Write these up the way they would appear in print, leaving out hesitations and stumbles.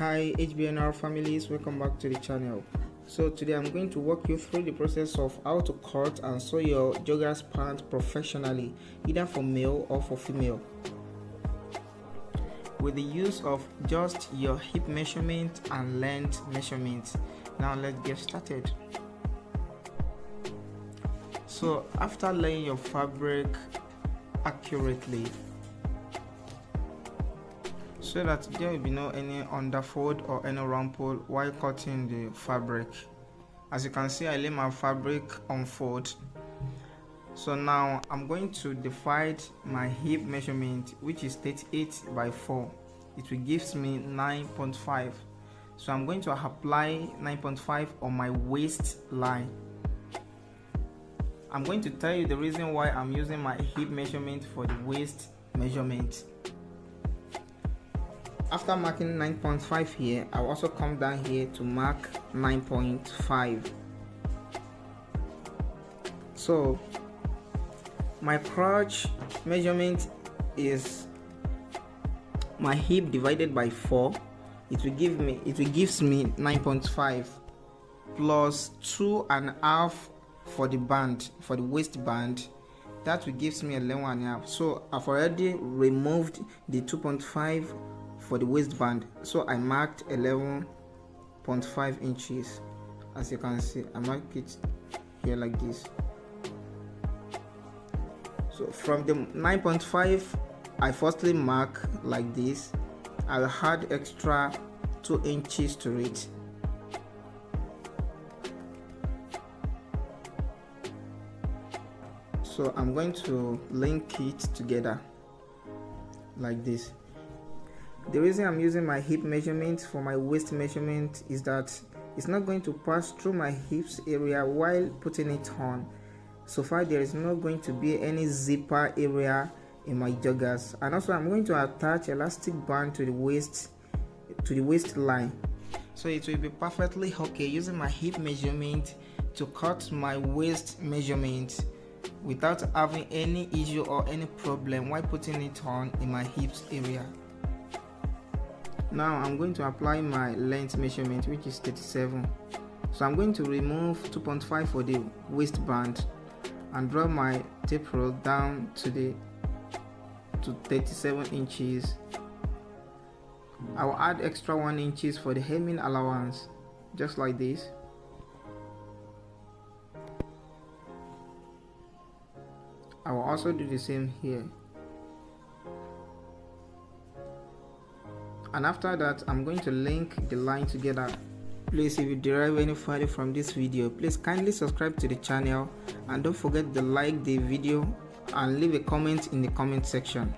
Hi HBNR families, welcome back to the channel. So today I'm going to walk you through the process of how to cut and sew your joggers pant professionally, either for male or for female, with the use of just your hip measurement and length measurement. Now let's get started. So after laying your fabric accurately, so that there will be no any underfold or any rumple while cutting the fabric. As you can see, I lay my fabric on fold. So now I'm going to divide my hip measurement, which is 38 by 4. It will give me 9.5. So I'm going to apply 9.5 on my waistline. I'm going to tell you the reason why I'm using my hip measurement for the waist measurement. After marking 9.5 here, I'll also come down here to mark 9.5. So my crotch measurement is my hip divided by 4. It gives me 9.5 plus 2.5 for the band, for the waistband. That will gives me 11.5. So I've already removed the 2.5 for the waistband, so I marked 11.5 inches. As you can see, I mark it here like this. So from the 9.5, I firstly mark like this. I'll add extra 2 inches to it. So I'm going to link it together like this. The reason I'm using my hip measurement for my waist measurement is that it's not going to pass through my hips area while putting it on. So far there is not going to be any zipper area in my joggers, and also I'm going to attach elastic band to the waistline. So it will be perfectly okay using my hip measurement to cut my waist measurement without having any issue or any problem while putting it on in my hips area. Now I'm going to apply my length measurement, which is 37. So I'm going to remove 2.5 for the waistband and draw my tape rule down to 37 inches. I will add extra 1 inches for the hemming allowance, just like this. I will also do the same here. And after that, I'm going to link the line together. Please, if you derive any value from this video, please kindly subscribe to the channel and don't forget to like the video and leave a comment in the comment section.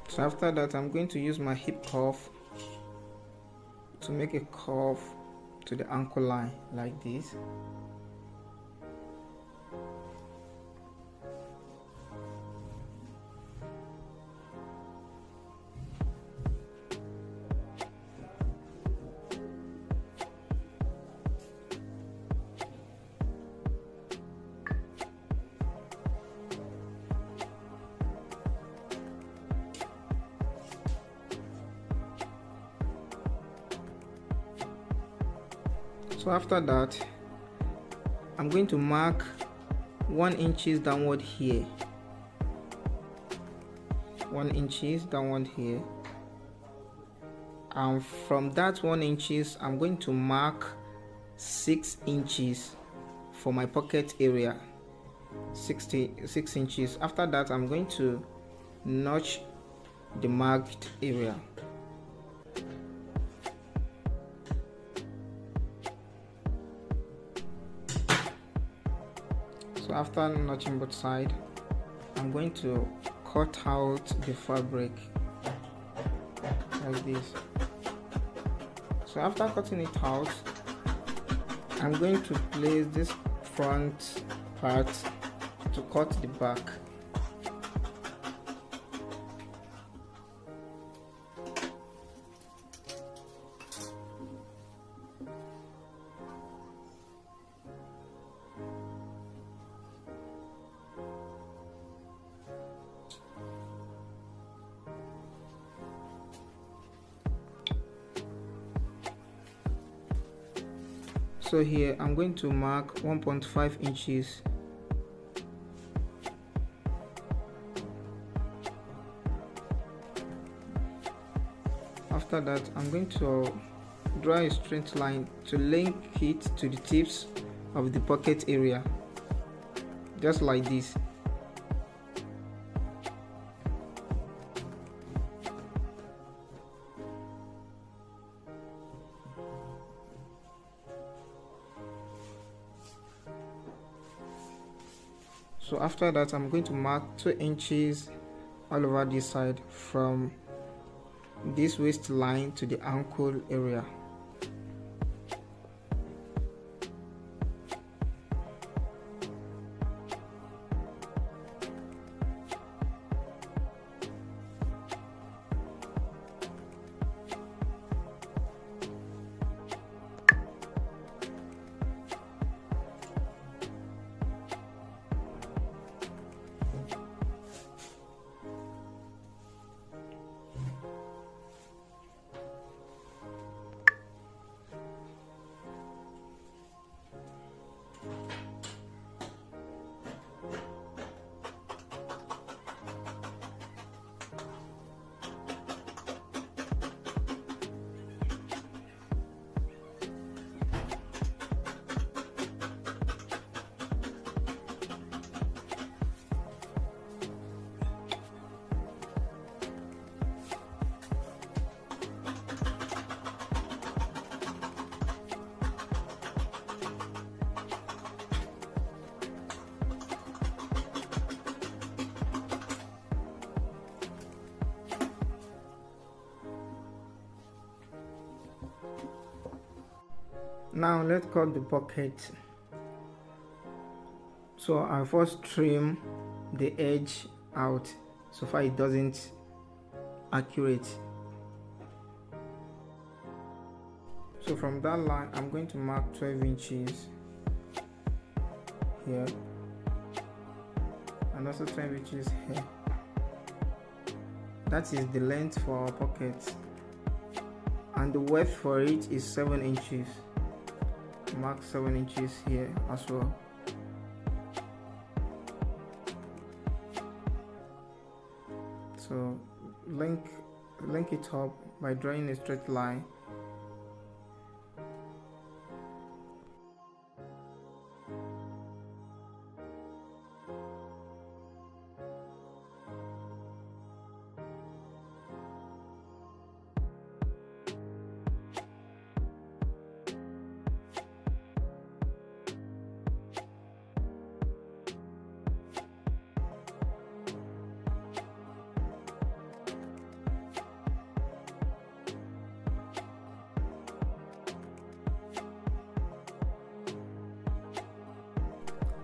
So after that, I'm going to use my hip cuff to make a curve to the ankle line like this. So after that, I'm going to mark 1 inches downward here, 1 inches downward here, and from that 1 inches I'm going to mark 6 inches for my pocket area, 6 inches. After that, I'm going to notch the marked area. So after notching both sides, I'm going to cut out the fabric like this. So after cutting it out, I'm going to place this front part to cut the back. So here I'm going to mark 1.5 inches. After that, I'm going to draw a straight line to link it to the tips of the pocket area, just like this. So after that, I'm going to mark 2 inches all over this side from this waistline to the ankle area. Now let's cut the pocket. So I first trim the edge out so far it doesn't accurate. So from that line I'm going to mark 12 inches here and also 12 inches here. That is the length for our pocket, and the width for it is 7 inches. Mark 7 inches here as well. So link it up by drawing a straight line.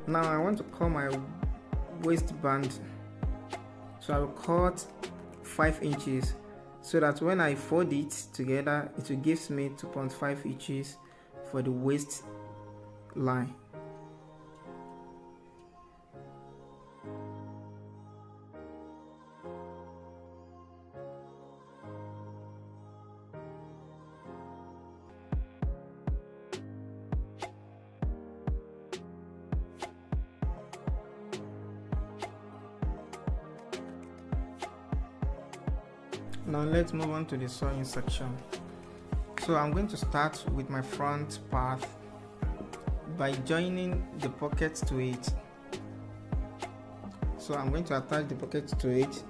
Now I want to cut my waistband, so I will cut 5 inches so that when I fold it together it will give me 2.5 inches for the waist line. Now let's move on to the sewing section. So I'm going to start with my front part by joining the pocket to it. So I'm going to attach the pocket to it.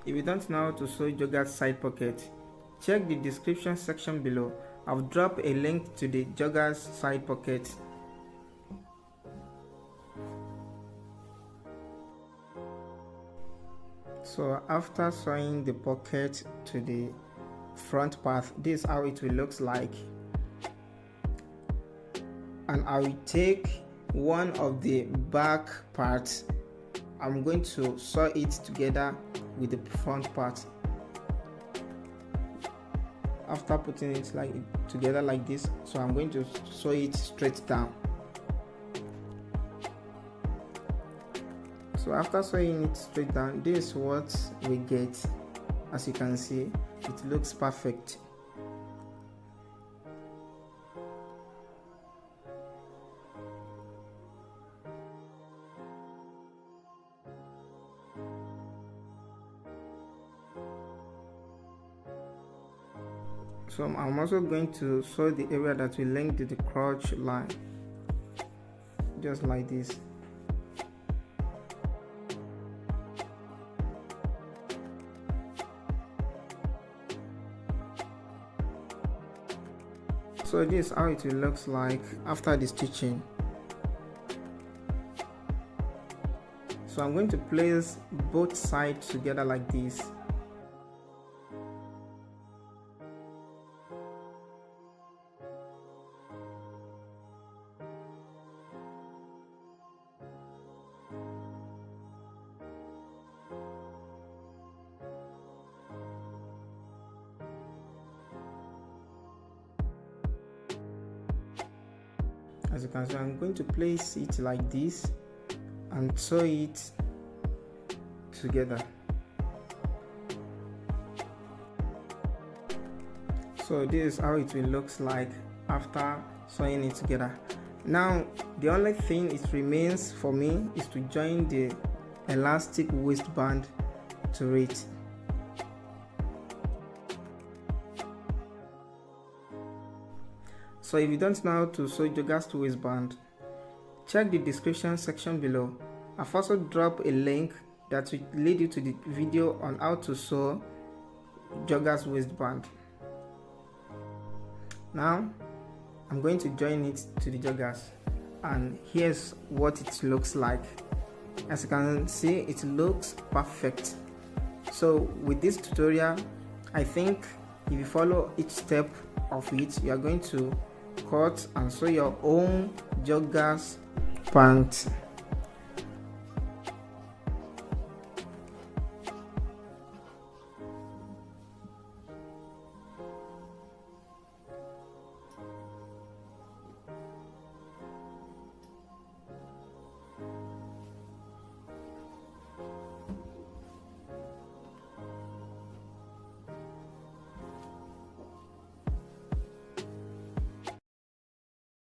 If you don't know how to sew Joggers side pocket, check the description section below. I've dropped a link to the Joggers side pocket. So after sewing the pocket to the front part, this is how it will look like, and I will take one of the back parts. I'm going to sew it together with the front part. After putting it together like this, so I'm going to sew it straight down. So after sewing it straight down, this is what we get. As you can see, it looks perfect. So I'm also going to sew the area that will link to the crotch line, just like this. So this is how it will look like after the stitching. So I'm going to place both sides together like this. As you can see, I'm going to place it like this and sew it together. So this is how it will look like after sewing it together. Now the only thing it remains for me is to join the elastic waistband to it. So if you don't know how to sew Joggers waistband, check the description section below. I've also dropped a link that will lead you to the video on how to sew Joggers waistband. Now I'm going to join it to the joggers, and here's what it looks like. As you can see, it looks perfect. So with this tutorial, I think if you follow each step of it, you are going to cut and sew your own joggers pant.